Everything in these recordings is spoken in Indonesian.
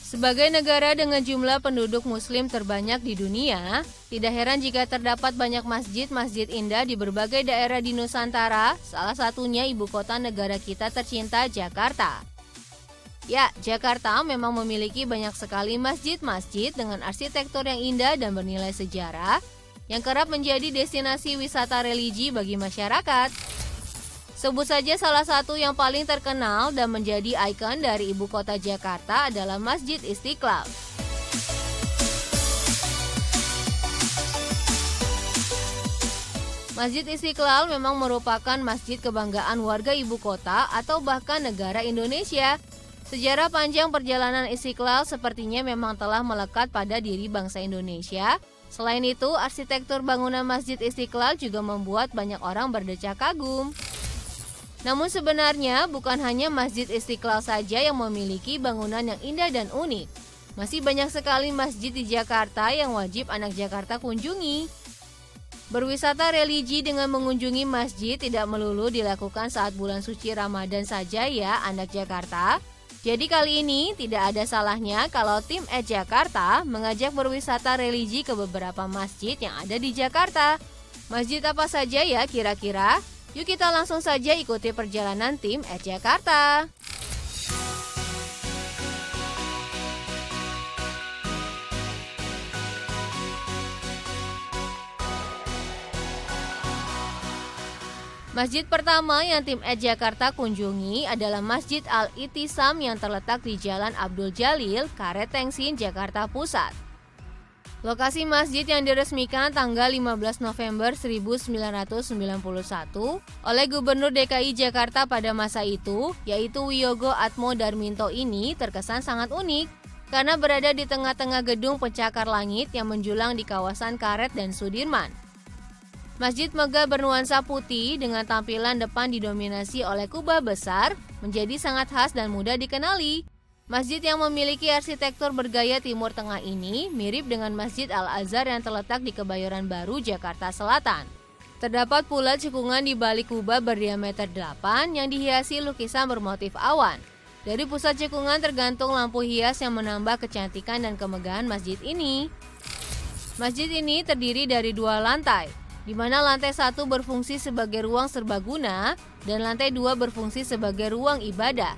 Sebagai negara dengan jumlah penduduk muslim terbanyak di dunia, tidak heran jika terdapat banyak masjid-masjid indah di berbagai daerah di Nusantara, salah satunya ibu kota negara kita tercinta, Jakarta. Ya, Jakarta memang memiliki banyak sekali masjid-masjid dengan arsitektur yang indah dan bernilai sejarah, yang kerap menjadi destinasi wisata religi bagi masyarakat. Sebut saja salah satu yang paling terkenal dan menjadi ikon dari ibu kota Jakarta adalah Masjid Istiqlal. Masjid Istiqlal memang merupakan masjid kebanggaan warga ibu kota atau bahkan negara Indonesia. Sejarah panjang perjalanan Istiqlal sepertinya memang telah melekat pada diri bangsa Indonesia. Selain itu, arsitektur bangunan Masjid Istiqlal juga membuat banyak orang berdecak kagum. Namun sebenarnya bukan hanya Masjid Istiqlal saja yang memiliki bangunan yang indah dan unik. Masih banyak sekali masjid di Jakarta yang wajib anak Jakarta kunjungi. Berwisata religi dengan mengunjungi masjid tidak melulu dilakukan saat bulan suci Ramadan saja ya anak Jakarta. Jadi kali ini tidak ada salahnya kalau tim @Jakarta mengajak berwisata religi ke beberapa masjid yang ada di Jakarta. Masjid apa saja ya kira-kira? Yuk kita langsung saja ikuti perjalanan tim @Jakarta. Masjid pertama yang tim @Jakarta kunjungi adalah Masjid Al-I'tisam yang terletak di Jalan Abdul Jalil, Karet Tengsin, Jakarta Pusat. Lokasi masjid yang diresmikan tanggal 15 November 1991 oleh Gubernur DKI Jakarta pada masa itu, yaitu Wiyogo Atmo Darminto ini terkesan sangat unik karena berada di tengah-tengah gedung pencakar langit yang menjulang di kawasan Karet dan Sudirman. Masjid megah bernuansa putih dengan tampilan depan didominasi oleh kubah besar menjadi sangat khas dan mudah dikenali. Masjid yang memiliki arsitektur bergaya Timur Tengah ini mirip dengan Masjid Al-Azhar yang terletak di Kebayoran Baru, Jakarta Selatan. Terdapat pula cekungan di balik kubah berdiameter 8 yang dihiasi lukisan bermotif awan. Dari pusat cekungan tergantung lampu hias yang menambah kecantikan dan kemegahan masjid ini. Masjid ini terdiri dari 2 lantai, di mana lantai 1 berfungsi sebagai ruang serbaguna dan lantai 2 berfungsi sebagai ruang ibadah.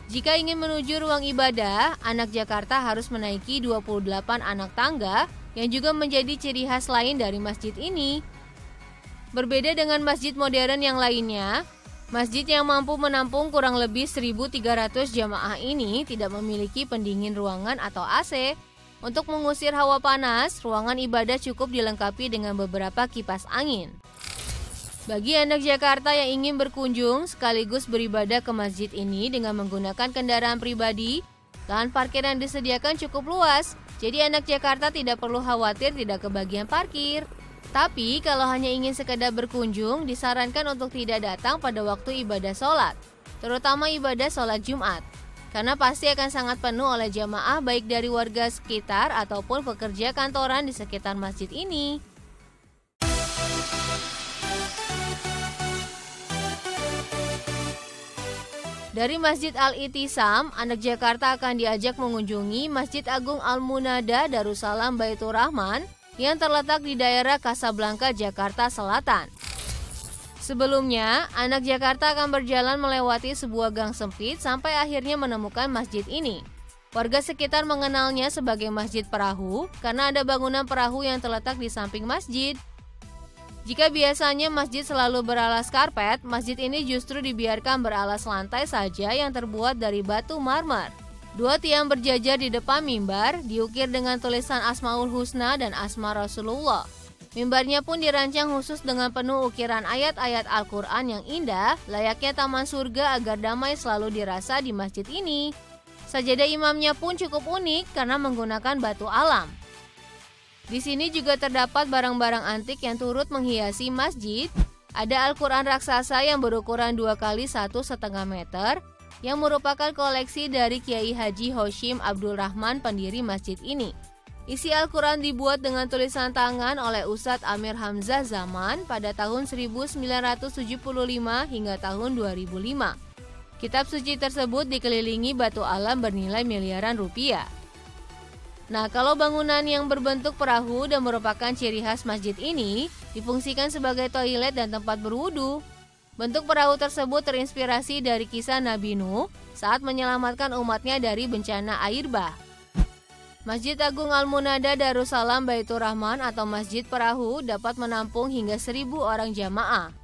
Jika ingin menuju ruang ibadah, anak Jakarta harus menaiki 28 anak tangga yang juga menjadi ciri khas lain dari masjid ini. Berbeda dengan masjid modern yang lainnya, masjid yang mampu menampung kurang lebih 1.300 jamaah ini tidak memiliki pendingin ruangan atau AC. Untuk mengusir hawa panas, ruangan ibadah cukup dilengkapi dengan beberapa kipas angin. Bagi anak Jakarta yang ingin berkunjung sekaligus beribadah ke masjid ini dengan menggunakan kendaraan pribadi, lahan parkir yang disediakan cukup luas, jadi anak Jakarta tidak perlu khawatir tidak kebagian parkir. Tapi kalau hanya ingin sekedar berkunjung, disarankan untuk tidak datang pada waktu ibadah sholat, terutama ibadah sholat Jumat, karena pasti akan sangat penuh oleh jamaah baik dari warga sekitar ataupun pekerja kantoran di sekitar masjid ini. Dari Masjid Al-I'tisam, anak Jakarta akan diajak mengunjungi Masjid Agung Al-Munada Darussalam Baitur Rahman yang terletak di daerah Kasablanka, Jakarta Selatan. Sebelumnya, anak Jakarta akan berjalan melewati sebuah gang sempit sampai akhirnya menemukan masjid ini. Warga sekitar mengenalnya sebagai Masjid Perahu karena ada bangunan perahu yang terletak di samping masjid. Jika biasanya masjid selalu beralas karpet, masjid ini justru dibiarkan beralas lantai saja yang terbuat dari batu marmer. 2 tiang berjajar di depan mimbar, diukir dengan tulisan Asmaul Husna dan Asma Rasulullah. Mimbarnya pun dirancang khusus dengan penuh ukiran ayat-ayat Al-Quran yang indah, layaknya taman surga agar damai selalu dirasa di masjid ini. Sajadah imamnya pun cukup unik karena menggunakan batu alam. Di sini juga terdapat barang-barang antik yang turut menghiasi masjid. Ada Al-Quran raksasa yang berukuran 2 x 1,5 meter yang merupakan koleksi dari Kiai Haji Hoshim Abdul Rahman, pendiri masjid ini. Isi Al-Quran dibuat dengan tulisan tangan oleh Ustadz Amir Hamzah Zaman pada tahun 1975 hingga tahun 2005. Kitab suci tersebut dikelilingi batu alam bernilai miliaran rupiah. Nah, kalau bangunan yang berbentuk perahu dan merupakan ciri khas masjid ini difungsikan sebagai toilet dan tempat berwudu. Bentuk perahu tersebut terinspirasi dari kisah Nabi Nuh saat menyelamatkan umatnya dari bencana air bah. Masjid Agung Al-Munada Darussalam Baitur Rahman atau Masjid Perahu dapat menampung hingga 1.000 orang jamaah.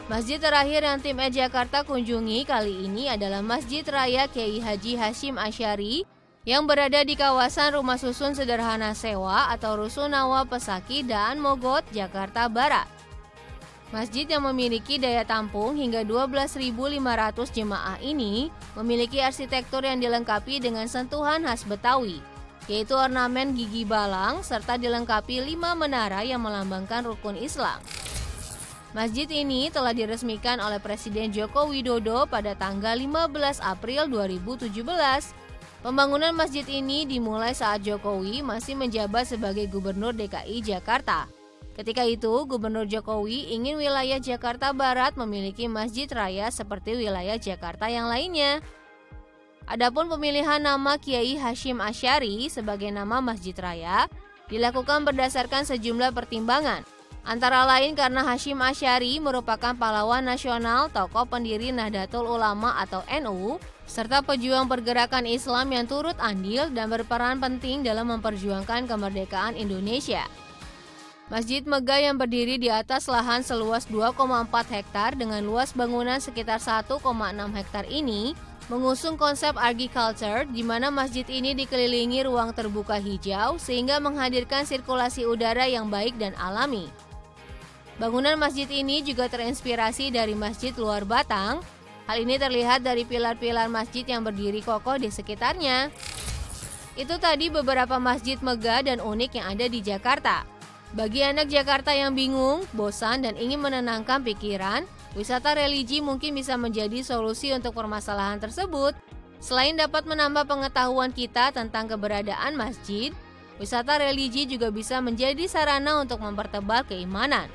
Masjid terakhir yang tim Jakarta kunjungi kali ini adalah Masjid Raya Kiai Haji Hasyim Asy'ari yang berada di kawasan Rumah Susun Sederhana Sewa atau Rusunawa Pesaki Daan Mogot, Jakarta Barat. Masjid yang memiliki daya tampung hingga 12.500 jemaah ini memiliki arsitektur yang dilengkapi dengan sentuhan khas Betawi, yaitu ornamen gigi balang serta dilengkapi 5 menara yang melambangkan rukun Islam. Masjid ini telah diresmikan oleh Presiden Joko Widodo pada tanggal 15 April 2017. Pembangunan masjid ini dimulai saat Jokowi masih menjabat sebagai Gubernur DKI Jakarta. Ketika itu, Gubernur Jokowi ingin wilayah Jakarta Barat memiliki masjid raya seperti wilayah Jakarta yang lainnya. Adapun pemilihan nama Kiai Hasyim Asy'ari sebagai nama masjid raya dilakukan berdasarkan sejumlah pertimbangan. Antara lain karena Hasyim Asy'ari merupakan pahlawan nasional, tokoh pendiri Nahdlatul Ulama atau NU, serta pejuang pergerakan Islam yang turut andil dan berperan penting dalam memperjuangkan kemerdekaan Indonesia. Masjid megah yang berdiri di atas lahan seluas 2,4 hektar dengan luas bangunan sekitar 1,6 hektar ini mengusung konsep agriculture di mana masjid ini dikelilingi ruang terbuka hijau sehingga menghadirkan sirkulasi udara yang baik dan alami. Bangunan masjid ini juga terinspirasi dari masjid luar Batang. Hal ini terlihat dari pilar-pilar masjid yang berdiri kokoh di sekitarnya. Itu tadi beberapa masjid megah dan unik yang ada di Jakarta. Bagi anak Jakarta yang bingung, bosan, dan ingin menenangkan pikiran, wisata religi mungkin bisa menjadi solusi untuk permasalahan tersebut. Selain dapat menambah pengetahuan kita tentang keberadaan masjid, wisata religi juga bisa menjadi sarana untuk mempertebal keimanan.